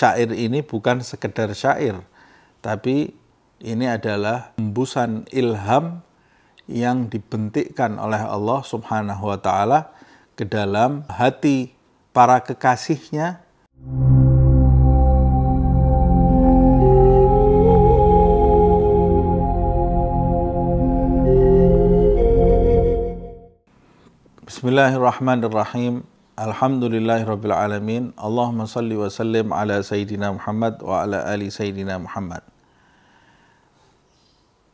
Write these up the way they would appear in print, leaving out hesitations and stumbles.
Syair ini bukan sekedar syair, tapi ini adalah hembusan ilham yang dibentikkan oleh Allah Subhanahu wa Ta'ala ke dalam hati para kekasihnya. Bismillahirrahmanirrahim. Alhamdulillahirabbil alamin. Allahumma shalli wa sallim ala sayyidina Muhammad wa ala ali sayyidina Muhammad.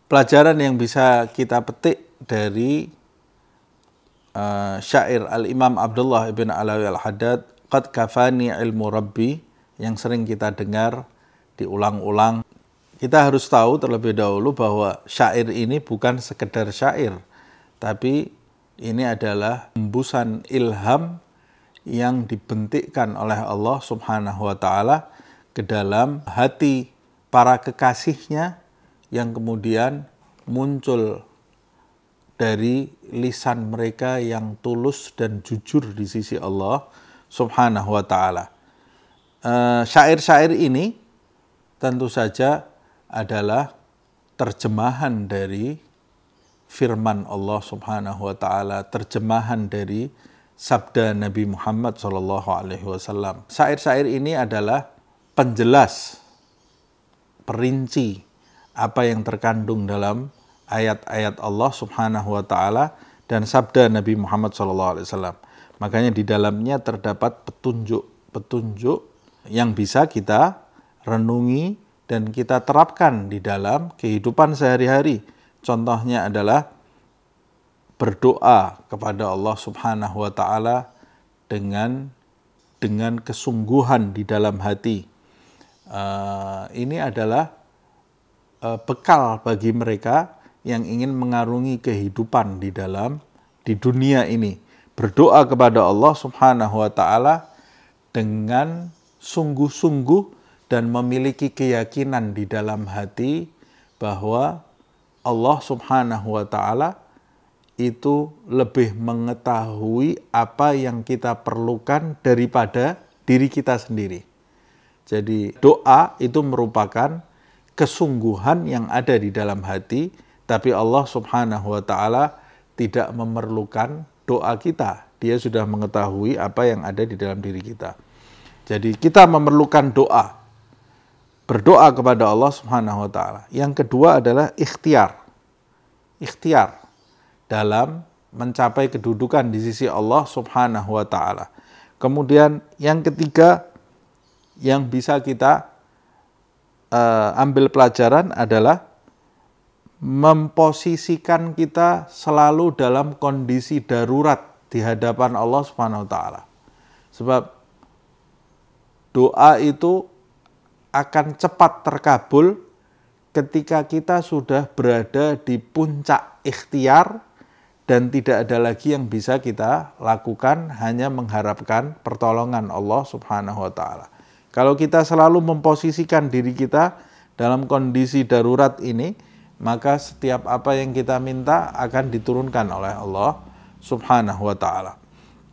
Pelajaran yang bisa kita petik dari syair Al-Imam Abdullah ibn Alawi Al-Haddad, "Qad kafani ilmu Rabbi," yang sering kita dengar diulang-ulang. Kita harus tahu terlebih dahulu bahwa syair ini bukan sekedar syair, tapi ini adalah hembusan ilham yang dibentikkan oleh Allah Subhanahu wa Ta'ala ke dalam hati para kekasihnya yang kemudian muncul dari lisan mereka yang tulus dan jujur di sisi Allah Subhanahu wa Ta'ala. Syair-syair ini tentu saja adalah terjemahan dari firman Allah Subhanahu wa Ta'ala, terjemahan dari sabda Nabi Muhammad SAW. Syair-syair ini adalah penjelas, perinci apa yang terkandung dalam ayat-ayat Allah Subhanahu wa Ta'ala dan sabda Nabi Muhammad SAW. Makanya di dalamnya terdapat petunjuk-petunjuk yang bisa kita renungi dan kita terapkan di dalam kehidupan sehari-hari. Contohnya adalah berdoa kepada Allah Subhanahu wa Ta'ala dengan kesungguhan di dalam hati. Ini adalah bekal bagi mereka yang ingin mengarungi kehidupan di dunia ini. Berdoa kepada Allah Subhanahu wa Ta'ala dengan sungguh-sungguh dan memiliki keyakinan di dalam hati bahwa Allah Subhanahu wa Ta'ala itu lebih mengetahui apa yang kita perlukan daripada diri kita sendiri. Jadi doa itu merupakan kesungguhan yang ada di dalam hati, tapi Allah Subhanahu wa Ta'ala tidak memerlukan doa kita. Dia sudah mengetahui apa yang ada di dalam diri kita. Jadi kita memerlukan doa, berdoa kepada Allah Subhanahu wa Ta'ala. Yang kedua adalah ikhtiar dalam mencapai kedudukan di sisi Allah Subhanahu wa Ta'ala. Kemudian yang ketiga yang bisa kita ambil pelajaran adalah memposisikan kita selalu dalam kondisi darurat di hadapan Allah Subhanahu wa Ta'ala. Sebab doa itu akan cepat terkabul ketika kita sudah berada di puncak ikhtiar dan tidak ada lagi yang bisa kita lakukan, hanya mengharapkan pertolongan Allah Subhanahu wa Ta'ala. Kalau kita selalu memposisikan diri kita dalam kondisi darurat ini, maka setiap apa yang kita minta akan diturunkan oleh Allah Subhanahu wa Ta'ala.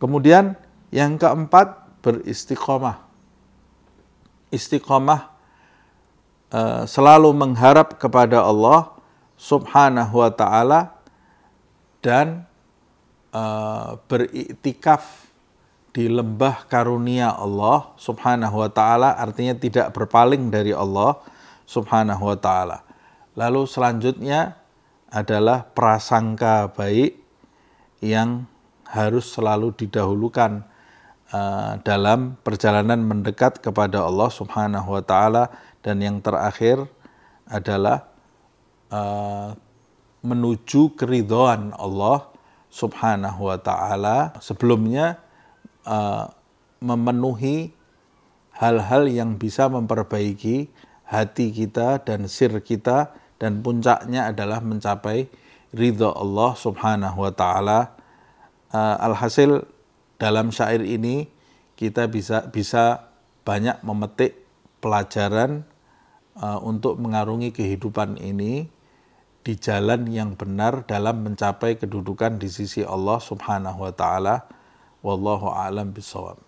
Kemudian yang keempat, beristiqomah. Istiqomah selalu mengharap kepada Allah Subhanahu wa Ta'ala dan beriktikaf di lembah karunia Allah Subhanahu wa Ta'ala, artinya tidak berpaling dari Allah Subhanahu wa Ta'ala. Lalu selanjutnya adalah prasangka baik yang harus selalu didahulukan dalam perjalanan mendekat kepada Allah Subhanahu wa Ta'ala. Dan yang terakhir adalah menuju keridhaan Allah Subhanahu wa Ta'ala. Sebelumnya memenuhi hal-hal yang bisa memperbaiki hati kita dan sir kita, dan puncaknya adalah mencapai ridha Allah Subhanahu wa Ta'ala. Alhasil dalam syair ini kita bisa banyak memetik pelajaran untuk mengarungi kehidupan ini di jalan yang benar dalam mencapai kedudukan di sisi Allah Subhanahu wa taala. Wallahu a'lam bishawab.